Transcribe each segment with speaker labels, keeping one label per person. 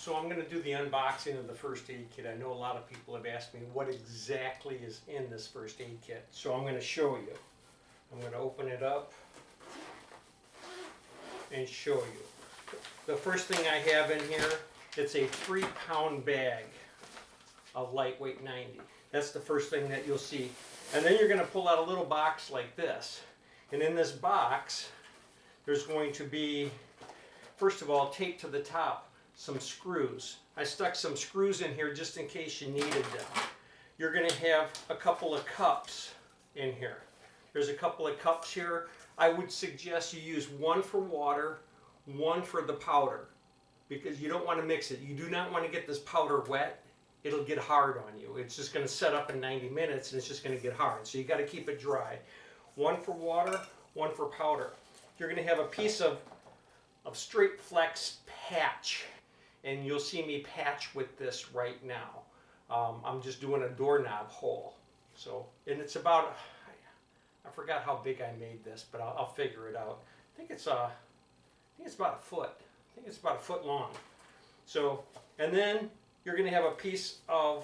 Speaker 1: So I'm going to do the unboxing of the first aid kit. I know a lot of people have asked me what exactly is in this first aid kit. So I'm going to show you. I'm going to open it up and show you. The first thing I have in here, it's a 3-pound bag of lightweight 90. That's the first thing that you'll see. And then you're going to pull out a little box like this. And in this box, there's going to be, first of all, taped to the top, some screws. I stuck some screws in here just in case you needed them. You're going to have a couple of cups in here. There's a couple of cups here. I would suggest you use one for water, one for the powder, because you don't want to mix it. You do not want to get this powder wet. It'll get hard on you. It's just going to set up in 90 minutes and it's just going to get hard. So you got to keep it dry. One for water, one for powder. You're going to have a piece of straight flex patch. And you'll see me patch with this right now. I'm just doing a doorknob hole. So, and it's about, I forgot how big I made this, but I'll figure it out. I think it's about a foot. I think it's about a foot long. So, and then you're going to have a piece of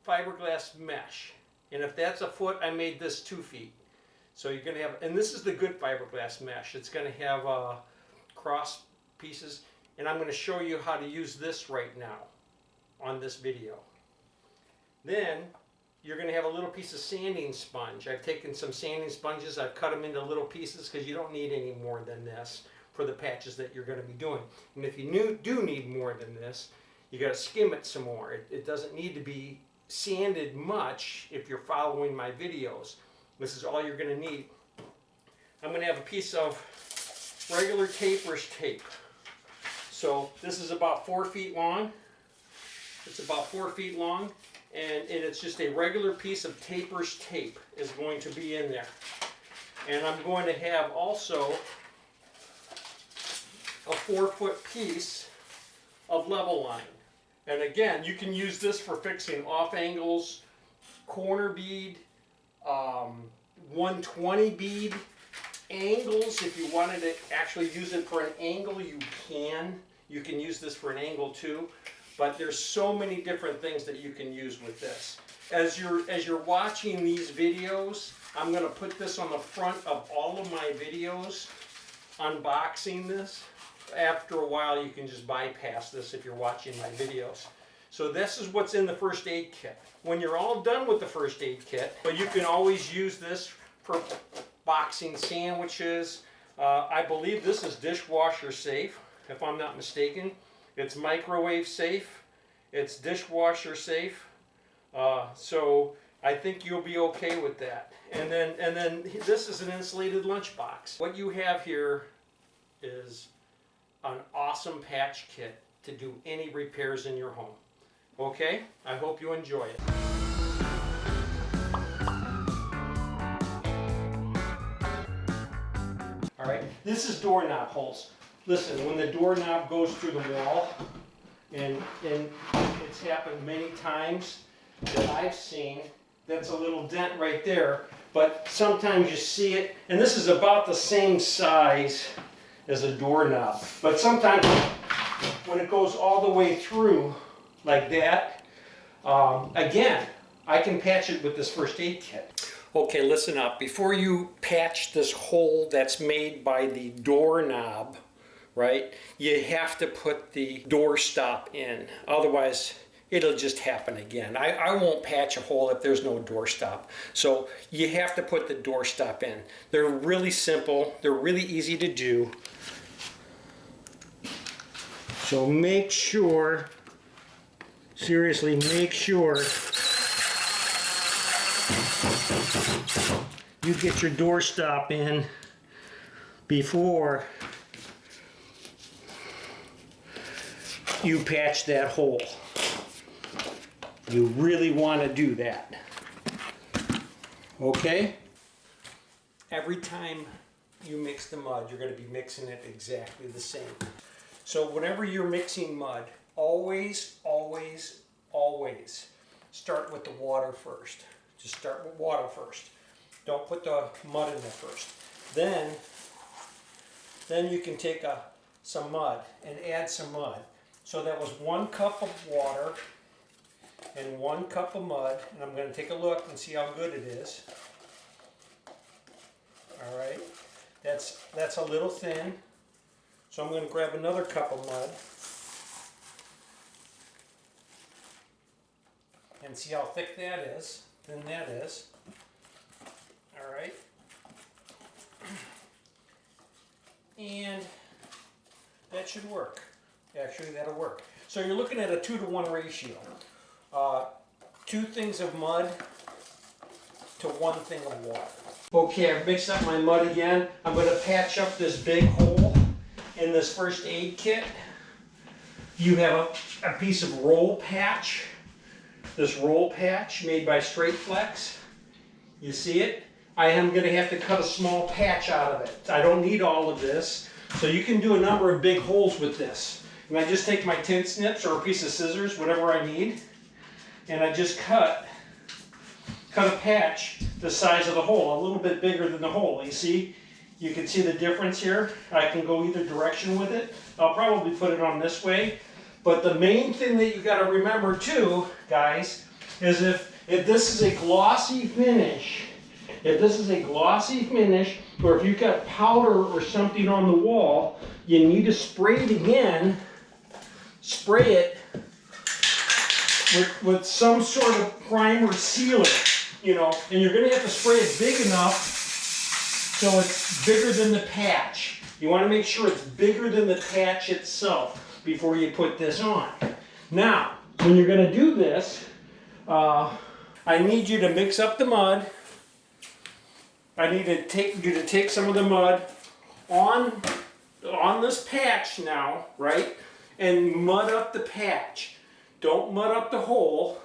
Speaker 1: fiberglass mesh. And if that's a foot, I made this 2 feet. So you're going to have, and this is the good fiberglass mesh. It's going to have cross pieces. And I'm going to show you how to use this right now on this video. Then you're going to have a little piece of sanding sponge. I've taken some sanding sponges, I've cut them into little pieces because you don't need any more than this for the patches that you're going to be doing. And if you do need more than this, you got to skim it some more. It doesn't need to be sanded much if you're following my videos. This is all you're going to need. I'm going to have a piece of regular tapers tape. So this is about 4 feet long. It's about 4 feet long, and it's just a regular piece of tapers tape is going to be in there. And I'm going to have also a 4-foot piece of level line. And again, you can use this for fixing off angles, corner bead, 120 bead angles. If you wanted to actually use it for an angle, you can. You can use this for an angle too, but there's so many different things that you can use with this. As you're watching these videos, I'm going to put this on the front of all of my videos, unboxing this. After a while, you can just bypass this if you're watching my videos. So this is what's in the first aid kit. When you're all done with the first aid kit, but you can always use this for boxing sandwiches. I believe this is dishwasher safe, if I'm not mistaken. It's microwave safe. It's dishwasher safe. So I think you'll be okay with that. And then this is an insulated lunchbox. What you have here is an awesome patch kit to do any repairs in your home. Okay? I hope you enjoy it. All right, this is doorknob holes. Listen, when the doorknob goes through the wall, and it's happened many times that I've seen, that's a little dent right there, but sometimes you see it, and this is about the same size as a doorknob, but sometimes when it goes all the way through like that, again, I can patch it with this first aid kit. Okay, listen up. Before you patch this hole that's made by the doorknob, right, you have to put the door stop in. Otherwise, it'll just happen again. I won't patch a hole if there's no door stop. So you have to put the door stop in. They're really simple. They're really easy to do. So make sure, seriously, make sure you get your door stop in before you patch that hole. You really want to do that. Okay? Every time you mix the mud, you're going to be mixing it exactly the same. So whenever you're mixing mud, always, always, always start with the water first. Just start with water first. Don't put the mud in there first. Then you can take a some mud and add some mud. So that was 1 cup of water and 1 cup of mud, and I'm going to take a look and see how good it is. All right, that's a little thin, so I'm going to grab another cup of mud and see how thick that is, thin that is. All right, and that should work. Actually, that'll work. So you're looking at a 2-to-1 ratio. 2 things of mud to 1 thing of water. Okay, I've mixed up my mud again. I'm going to patch up this big hole in this first aid kit. You have a piece of roll patch. This roll patch made by Straight Flex. You see it? I am going to have to cut a small patch out of it. I don't need all of this. So you can do a number of big holes with this. And I just take my tin snips or a piece of scissors, whatever I need, and I just cut a patch the size of the hole, a little bit bigger than the hole. You see? You can see the difference here. I can go either direction with it. I'll probably put it on this way. But the main thing that you got to remember too, guys, is if this is a glossy finish, or if you've got powder or something on the wall, you need to spray it again. Spray it with some sort of primer sealer, you know, and you're going to have to spray it big enough so it's bigger than the patch. You want to make sure it's bigger than the patch itself before you put this on. Now, when you're going to do this, I need you to mix up the mud. I need to take some of the mud on this patch now, right? And mud up the patch. Don't mud up the hole,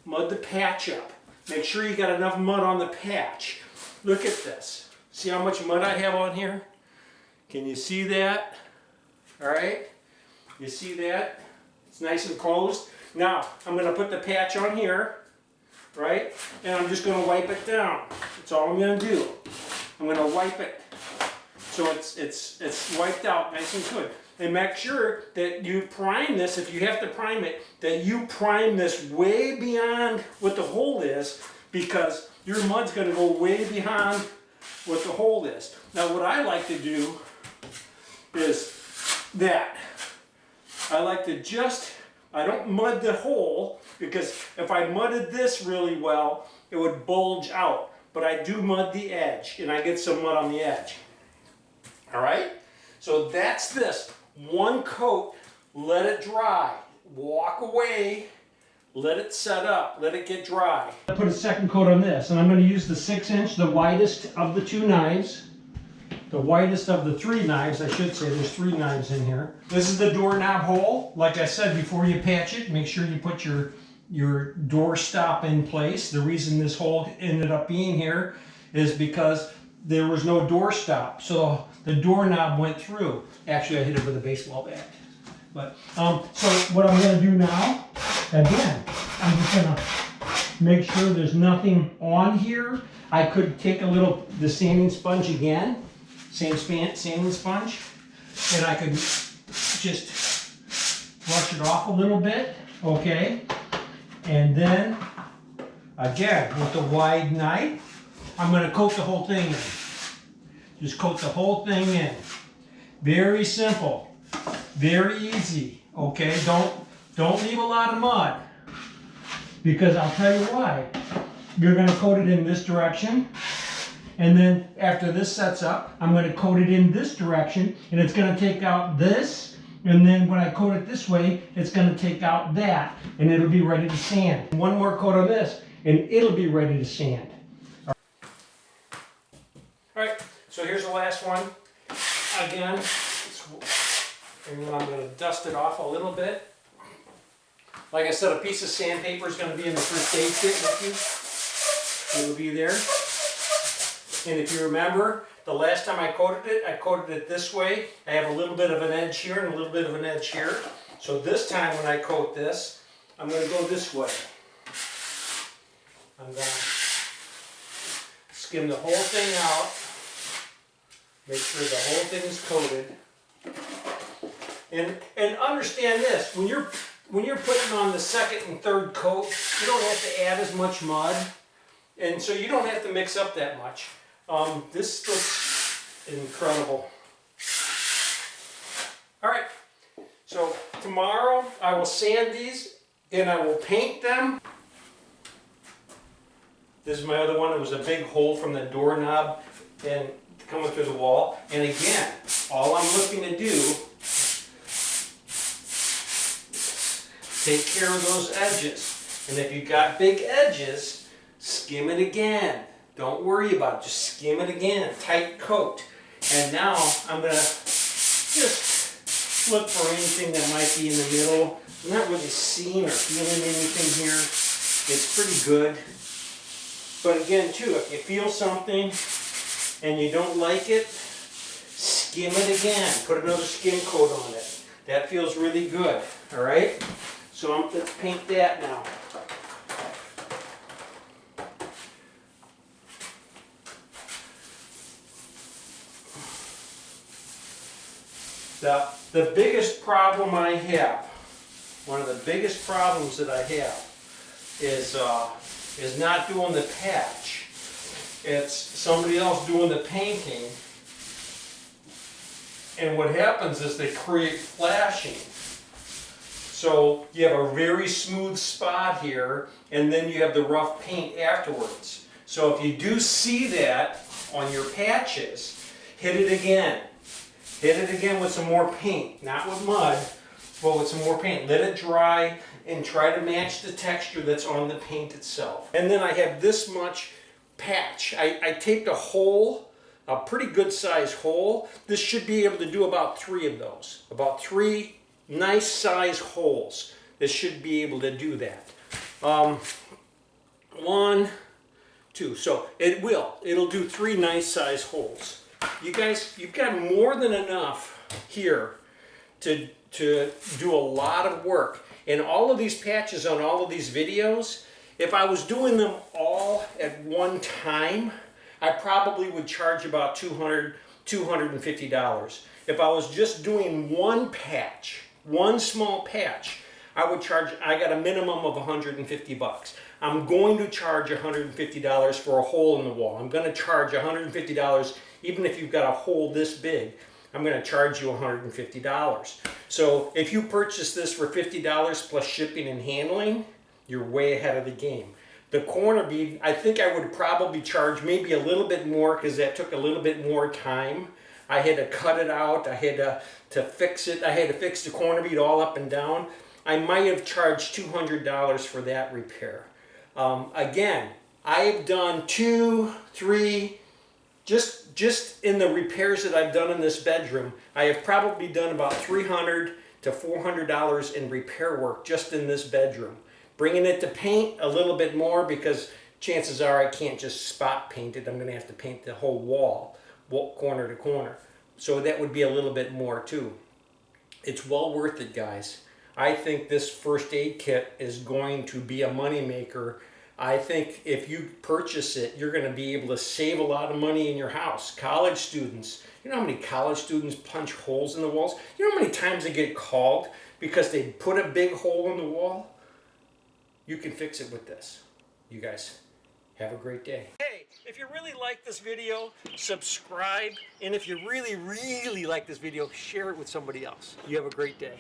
Speaker 1: mud the patch up. Make sure you got enough mud on the patch. Look at this. See how much mud I have on here? Can you see that? All right? You see that? It's nice and closed. Now, I'm going to put the patch on here, right? And I'm just going to wipe it down. That's all I'm going to do. I'm going to wipe it so it's wiped out nice and good. And make sure that you prime this, if you have to prime it, that you prime this way beyond what the hole is, because your mud's going to go way beyond what the hole is. Now what I like to do is that. I like to I don't mud the hole, because if I mudded this really well, it would bulge out. But I do mud the edge, and I get some mud on the edge. All right? So that's this. 1 coat, let it dry. Walk away, let it set up, let it get dry. I put a second coat on this, and I'm going to use the 6-inch, the widest of the 2 knives. The widest of the 3 knives, I should say. There's 3 knives in here. This is the doorknob hole. Like I said, before you patch it, make sure you put your door stop in place. The reason this hole ended up being here is because there was no door stop, so the doorknob went through. Actually, I hit it with a baseball bat. But so what I'm going to do now, again, I'm just going to make sure there's nothing on here. I could take the sanding sponge again, sanding sponge, and I could just brush it off a little bit, okay? And then, again, with the wide knife, I'm going to coat the whole thing in. Just coat the whole thing in. Very simple. Very easy. Okay? Don't leave a lot of mud. Because I'll tell you why. You're going to coat it in this direction. And then after this sets up, I'm going to coat it in this direction. And it's going to take out this. And then when I coat it this way, it's going to take out that. And it'll be ready to sand. 1 more coat of this, and it'll be ready to sand. Alright, so here's the last one. Again, and I'm going to dust it off a little bit. Like I said, a piece of sandpaper is going to be in the first aid kit with you. It'll be there. And if you remember, the last time I coated it this way. I have a little bit of an edge here and a little bit of an edge here. So this time when I coat this, I'm going to go this way. I'm going to skim the whole thing out. Make sure the whole thing is coated. And understand this, when you're putting on the second and third coat, you don't have to add as much mud, and so you don't have to mix up that much. This looks incredible. All right, so tomorrow I will sand these and I will paint them. This is my other one. It was a big hole from the doorknob and coming through the wall. And again, all I'm looking to do, take care of those edges. And if you've got big edges, skim it again. Don't worry about it. Just skim it again. Tight coat. And now I'm going to just look for anything that might be in the middle. I'm not really seeing or feeling anything here. It's pretty good. But again, too, if you feel something and you don't like it, skim it again. Put another skim coat on it. That feels really good. All right? So let's paint that now. The biggest problem I have, one of the biggest problems that I have is not doing the patch. It's somebody else doing the painting, and what happens is they create flashing. So you have a very smooth spot here, and then you have the rough paint afterwards. So if you do see that on your patches, hit it again. Hit it again with some more paint, not with mud, but with some more paint. Let it dry and try to match the texture that's on the paint itself. And then I have this much patch. I taped a hole, a pretty good size hole. This should be able to do about 3 of those. About 3 nice size holes. This should be able to do that. 1, 2. So it'll do 3 nice size holes. You guys, you've got more than enough here to do a lot of work. And all of these patches on all of these videos, if I was doing them all at one time, I probably would charge about $200, $250. If I was just doing one patch, one small patch, I got a minimum of 150 bucks. I'm going to charge $150 for a hole in the wall. I'm going to charge $150 even if you've got a hole this big. I'm going to charge you $150. So if you purchase this for $50 plus shipping and handling, you're way ahead of the game. The corner bead, I think I would probably charge maybe a little bit more because that took a little bit more time. I had to cut it out. I had to fix it. I had to fix the corner bead all up and down. I might have charged $200 for that repair. Again, I've done 2, 3, just in the repairs that I've done in this bedroom, I have probably done about $300 to $400 in repair work just in this bedroom. Bringing it to paint a little bit more because chances are I can't just spot paint it. I'm going to have to paint the whole wall, corner to corner. So that would be a little bit more too. It's well worth it, guys. I think this first aid kit is going to be a moneymaker. I think if you purchase it, you're going to be able to save a lot of money in your house. College students, you know how many college students punch holes in the walls? You know how many times they get called because they put a big hole in the wall? You can fix it with this. You guys, have a great day. Hey, if you really like this video, subscribe. And if you really, really like this video, share it with somebody else. You have a great day.